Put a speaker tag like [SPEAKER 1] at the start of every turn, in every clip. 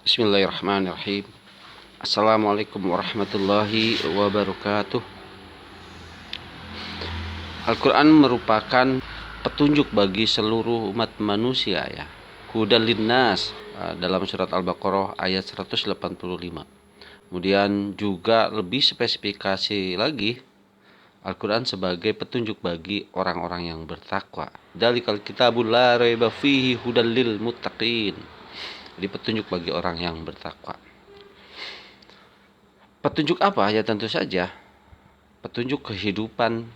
[SPEAKER 1] Bismillahirrahmanirrahim. Assalamualaikum warahmatullahi wabarakatuh. Al-Quran merupakan petunjuk bagi seluruh umat manusia ya. Hudan linnas dalam surat Al-Baqarah ayat 185. Kemudian juga lebih spesifikasi lagi, Al-Quran sebagai petunjuk bagi orang-orang yang bertakwa. Dzalikal kitabul la raiba fihi hudan lil muttaqin. Jadi petunjuk bagi orang yang bertakwa. Petunjuk apa? Ya tentu saja petunjuk kehidupan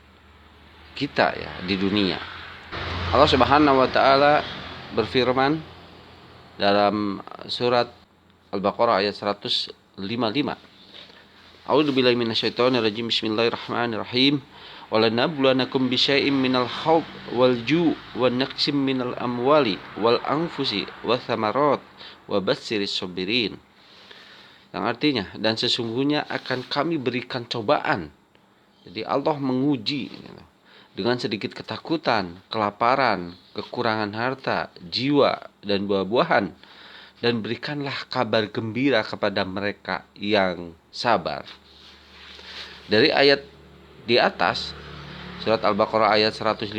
[SPEAKER 1] kita ya di dunia. Allah Subhanahu wa taala berfirman dalam surat Al-Baqarah ayat 155. A'udzubillahi minasyaitonirrajim. Bismillahirrahmanirrahim. Walanabluwannakum bisyai'im minal khawf wal ju' wan naqsim minal amwali wal anfusi wathamarat wabassiris sabirin. Yang artinya, dan sesungguhnya akan kami berikan cobaan. Jadi Allah menguji dengan sedikit ketakutan, kelaparan, kekurangan harta, jiwa, dan buah-buahan. Dan berikanlah kabar gembira kepada mereka yang sabar. Dari ayat di atas, surat Al-Baqarah ayat 155,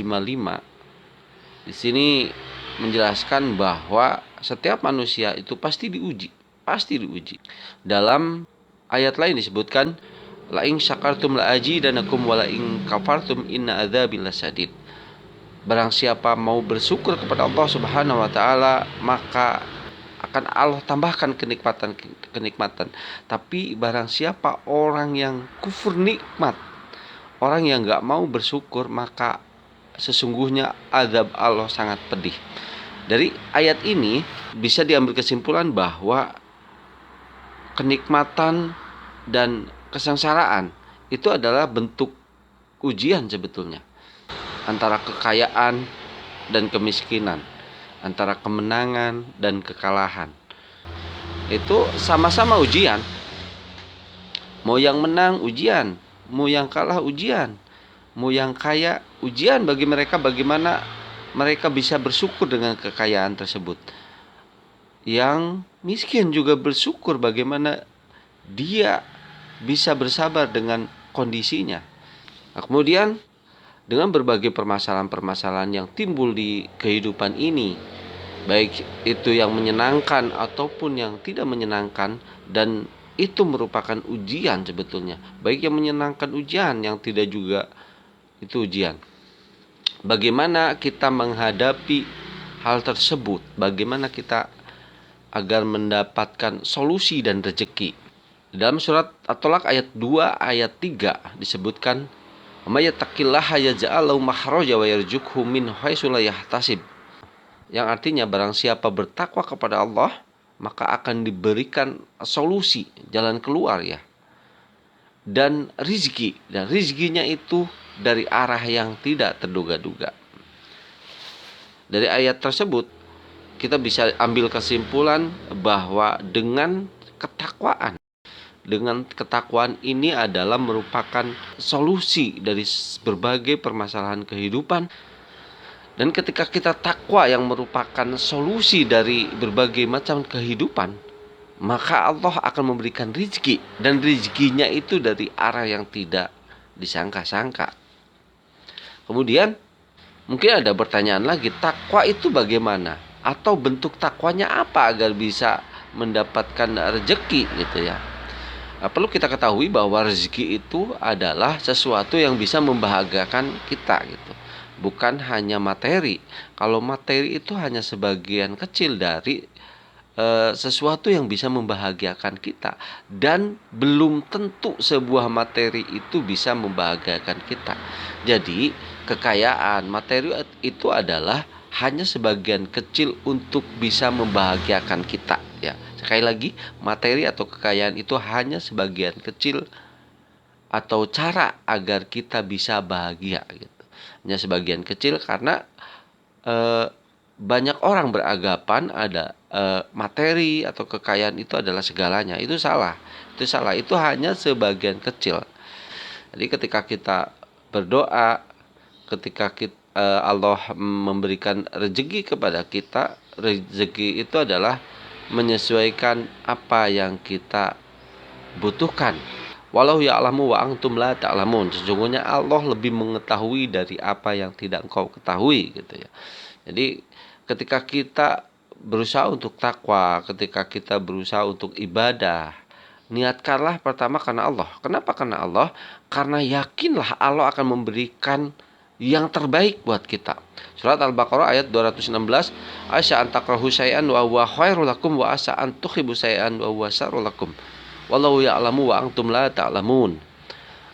[SPEAKER 1] di sini menjelaskan bahwa setiap manusia itu pasti diuji. Dalam ayat lain disebutkan, la in syakartum la ajidanakum wa la in kafartum inna adzabi lasadid. Barang siapa mau bersyukur kepada Allah Subhanahu wa taala, maka akan Allah tambahkan kenikmatan. Tapi barang siapa orang yang kufur nikmat, orang yang enggak mau bersyukur, maka sesungguhnya azab Allah sangat pedih. Dari ayat ini bisa diambil kesimpulan bahwa kenikmatan dan kesengsaraan itu adalah bentuk ujian sebetulnya, antara kekayaan dan kemiskinan, antara kemenangan dan kekalahan. Itu sama-sama ujian. Mau yang menang ujian, mau yang kalah ujian, mau yang kaya ujian bagi mereka bagaimana mereka bisa bersyukur dengan kekayaan tersebut. Yang miskin juga bersyukur bagaimana dia bisa bersabar dengan kondisinya. Nah, kemudian dengan berbagai permasalahan-permasalahan yang timbul di kehidupan ini, baik itu yang menyenangkan ataupun yang tidak menyenangkan, dan itu merupakan ujian sebetulnya. Baik yang menyenangkan ujian, yang tidak juga itu ujian. Bagaimana kita menghadapi hal tersebut? Bagaimana kita agar mendapatkan solusi dan rezeki? Dalam surat At-Tolak ayat 2 ayat 3 disebutkan, "May yattaqillaha yaj'al lahu makhraja wa yarzuqhu min haitsu la yahtasib." Yang artinya barang siapa bertakwa kepada Allah, maka akan diberikan solusi, jalan keluar ya. Dan rizkinya itu dari arah yang tidak terduga-duga. Dari ayat tersebut kita bisa ambil kesimpulan bahwa dengan ketakwaan ini adalah merupakan solusi dari berbagai permasalahan kehidupan. Dan ketika kita takwa yang merupakan solusi dari berbagai macam kehidupan, maka Allah akan memberikan rezeki, dan rezekinya itu dari arah yang tidak disangka-sangka. Kemudian mungkin ada pertanyaan lagi, takwa itu bagaimana? Atau bentuk takwanya apa agar bisa mendapatkan rezeki gitu ya? Perlu kita ketahui bahwa rezeki itu adalah sesuatu yang bisa membahagiakan kita gitu. Bukan hanya materi. Kalau materi itu hanya sebagian kecil dari sesuatu yang bisa membahagiakan kita, dan belum tentu sebuah materi itu bisa membahagiakan kita. Jadi kekayaan materi itu adalah hanya sebagian kecil untuk bisa membahagiakan kita ya. Sekali lagi, materi atau kekayaan itu hanya sebagian kecil atau cara agar kita bisa bahagia gitu. Hanya sebagian kecil karena banyak orang beranggapan ada materi atau kekayaan itu adalah segalanya. Itu salah. Itu hanya sebagian kecil. Jadi ketika kita berdoa, ketika Allah memberikan rezeki kepada kita, rezeki itu adalah menyesuaikan apa yang kita butuhkan. Walau ya'lamu wa antum la ta'lamun. Sesungguhnya Allah lebih mengetahui dari apa yang tidak engkau ketahui gitu ya. Jadi ketika kita berusaha untuk takwa, ketika kita berusaha untuk ibadah, niatkanlah pertama karena Allah. Kenapa karena Allah? Karena yakinlah Allah akan memberikan yang terbaik buat kita. Surat Al-Baqarah ayat 216, asa an takrahu syai'an wa huwa khairul lakum wa asa an tuhibbu syai'an wa huwa syarrul lakum. Wallahu ya'lamu wa antum la ta'lamun.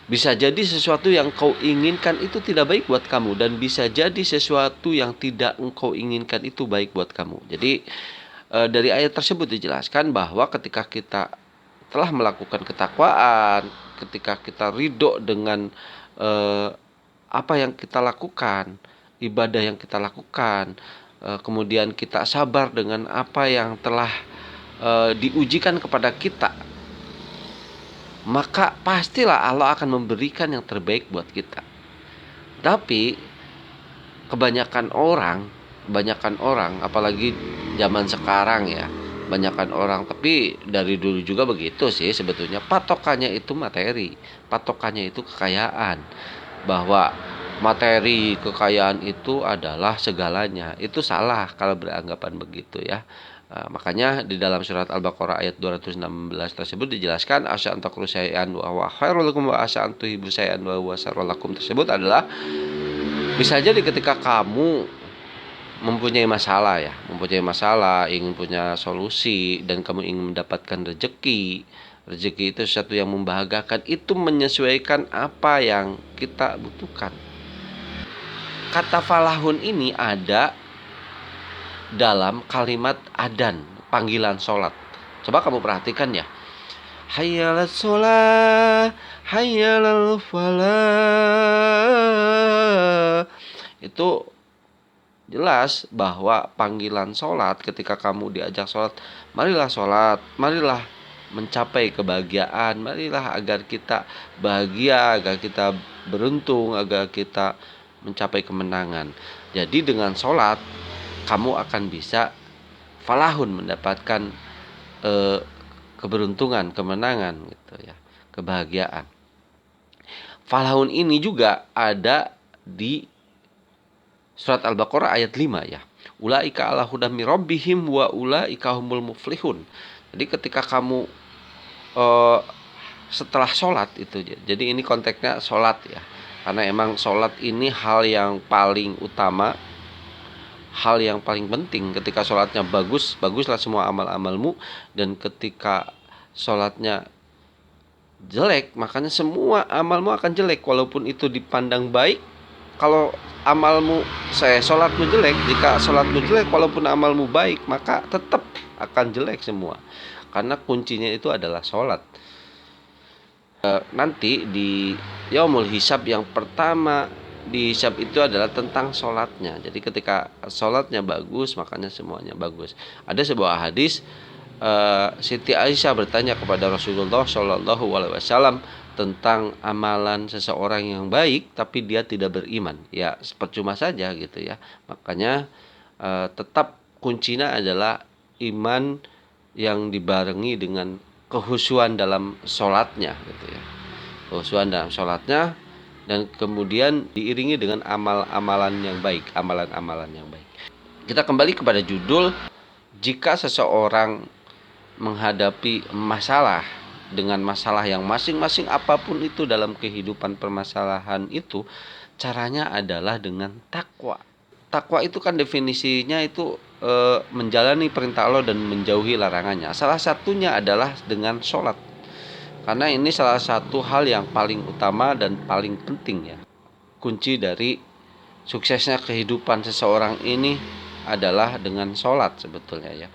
[SPEAKER 1] Bisa jadi sesuatu yang kau inginkan itu tidak baik buat kamu, dan bisa jadi sesuatu yang tidak engkau inginkan itu baik buat kamu. Jadi dari ayat tersebut dijelaskan bahwa ketika kita telah melakukan ketakwaan, ketika kita ridho dengan apa yang kita lakukan, ibadah yang kita lakukan, kemudian kita sabar dengan apa yang telah diujikan kepada kita, maka pastilah Allah akan memberikan yang terbaik buat kita. Tapi kebanyakan orang apalagi zaman sekarang ya, kebanyakan orang, tapi dari dulu juga begitu sih sebetulnya, patokannya itu materi, patokannya itu kekayaan, bahwa materi kekayaan itu adalah segalanya. Itu salah kalau beranggapan begitu ya. Makanya di dalam surat Al-Baqarah ayat 216 tersebut dijelaskan asa antakru syai'an wa huwa khairul lakum wa asa antuhibu syai'an wa huwa syarrul lakum tersebut adalah bisa jadi ketika kamu mempunyai masalah ya, ingin punya solusi dan kamu ingin mendapatkan rezeki itu sesuatu yang membahagiakan, itu menyesuaikan apa yang kita butuhkan. Kata falahun ini ada dalam kalimat adzan, panggilan sholat. Coba kamu perhatikan ya. Hayyalas sholat, hayyalal falah. Itu jelas bahwa panggilan sholat, ketika kamu diajak sholat, marilah mencapai kebahagiaan, marilah agar kita bahagia, agar kita beruntung, agar kita mencapai kemenangan. Jadi dengan sholat kamu akan bisa falahun, mendapatkan keberuntungan, kemenangan gitu ya, kebahagiaan. Falahun ini juga ada di surat Al-Baqarah ayat 5 ya. Ulaika ala hudam mir rabbihim wa ulaika humul muflihun. Jadi ketika kamu setelah sholat itu, jadi ini konteksnya sholat ya, karena emang sholat ini hal yang paling utama, hal yang paling penting. Ketika sholatnya baguslah semua amal-amalmu, dan ketika sholatnya jelek, makanya semua amalmu akan jelek. Walaupun itu dipandang baik, kalau sholatmu jelek, jika sholatmu jelek walaupun amalmu baik, maka tetap akan jelek semua, karena kuncinya itu adalah sholat. Nanti di yaumul hisab yang pertama dihisab itu adalah tentang sholatnya. Jadi ketika sholatnya bagus, makanya semuanya bagus. Ada sebuah hadis, Siti Aisyah bertanya kepada Rasulullah Shallallahu Alaihi Wasallam tentang amalan seseorang yang baik tapi dia tidak beriman, ya percuma saja gitu ya. Makanya tetap kuncinya adalah iman yang dibarengi dengan kehusuan dalam sholatnya gitu ya, kehusuan dalam sholatnya, dan kemudian diiringi dengan amalan-amalan yang baik. Kita kembali kepada judul. Jika seseorang menghadapi masalah dengan masalah yang masing-masing apapun itu dalam kehidupan, permasalahan itu, caranya adalah dengan takwa. Takwa itu kan definisinya itu menjalani perintah Allah dan menjauhi larangannya. Salah satunya adalah dengan sholat, karena ini salah satu hal yang paling utama dan paling penting ya. Kunci dari suksesnya kehidupan seseorang ini adalah dengan sholat sebetulnya ya.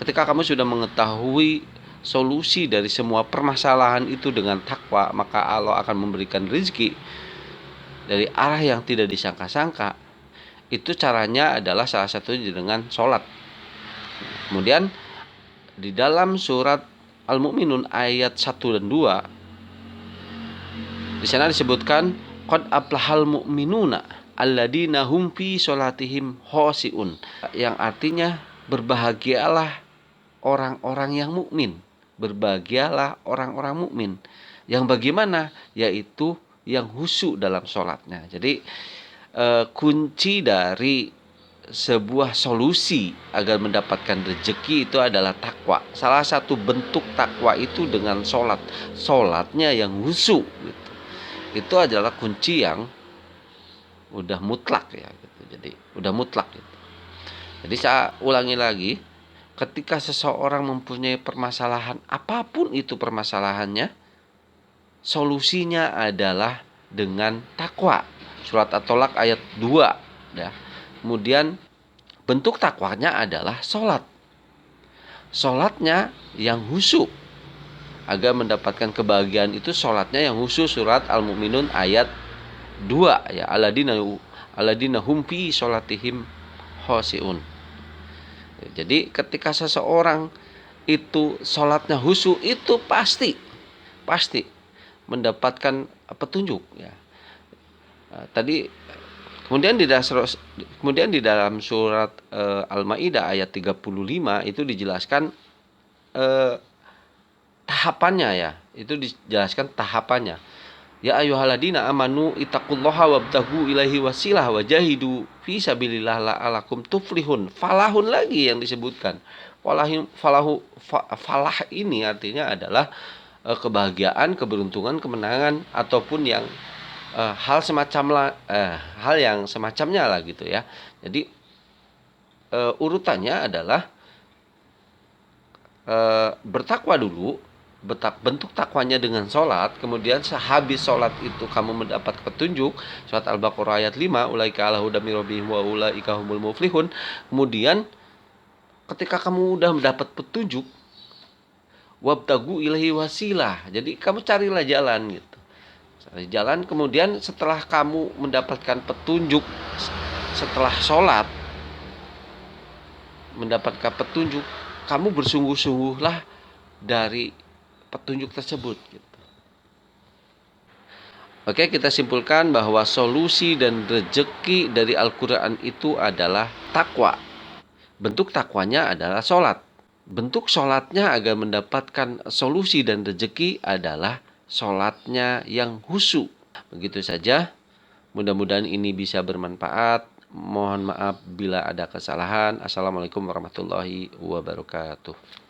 [SPEAKER 1] Ketika kamu sudah mengetahui solusi dari semua permasalahan itu dengan takwa, maka Allah akan memberikan rezeki dari arah yang tidak disangka-sangka. Itu caranya adalah salah satunya dengan sholat. Kemudian di dalam surat Al-Mu'minun ayat 1 dan 2, di sana disebutkan qad aflahal mu'minuna alladzina hum fi sholatihim khoshi'un, yang artinya berbahagialah orang-orang yang mukmin. Berbahagialah orang-orang mukmin. Yang bagaimana? Yaitu yang khusyuk dalam sholatnya. Jadi kunci dari sebuah solusi agar mendapatkan rezeki itu adalah takwa. Salah satu bentuk takwa itu dengan sholat. Sholatnya yang khusyuk gitu. Itu adalah kunci yang udah mutlak ya gitu. Jadi udah mutlak gitu. Jadi saya ulangi lagi, ketika seseorang mempunyai permasalahan apapun itu permasalahannya, solusinya adalah dengan takwa. Surat At-Tolak ayat 2 ya. Kemudian bentuk takwanya adalah sholat. Sholatnya yang khusyuk. Agar mendapatkan kebahagiaan itu sholatnya yang khusyuk. Surat Al-Mu'minun ayat 2 ya. Alladzina hum fi sholatihim khoshi'un. Jadi ketika seseorang itu sholatnya khusyuk, itu pasti mendapatkan petunjuk ya. Tadi kemudian di dalam surat Al-Maidah ayat 35 itu dijelaskan tahapannya ya. Itu dijelaskan tahapannya. Ya ayyuhalladzina amanu ittaqullaha wabtaghu ilaihi wasilah wajahidu fi sabilillah la'alakum tuflihun. Falahun lagi yang disebutkan. Falah ini artinya adalah kebahagiaan, keberuntungan, kemenangan ataupun yang hal yang semacamnya lah gitu ya. Jadi urutannya adalah bertakwa dulu. Bentuk takwanya dengan sholat, kemudian sehabis sholat itu kamu mendapat petunjuk, surat Al-Baqarah ayat 5, ulaika ala huda mir rabbihim wa ulaika humul muflihun. Kemudian ketika kamu udah mendapat petunjuk, wabtagu ilaihi wasilah, jadi kamu carilah jalan gitu, cari jalan. Kemudian setelah kamu mendapatkan petunjuk, setelah sholat mendapatkan petunjuk, kamu bersungguh-sungguhlah dari petunjuk tersebut gitu. Oke, kita simpulkan bahwa solusi dan rezeki dari Al-Quran itu adalah takwa. Bentuk takwanya adalah sholat. Bentuk sholatnya agar mendapatkan solusi dan rezeki adalah sholatnya yang khusyuk. Begitu saja. Mudah-mudahan ini bisa bermanfaat. Mohon maaf bila ada kesalahan. Assalamualaikum warahmatullahi wabarakatuh.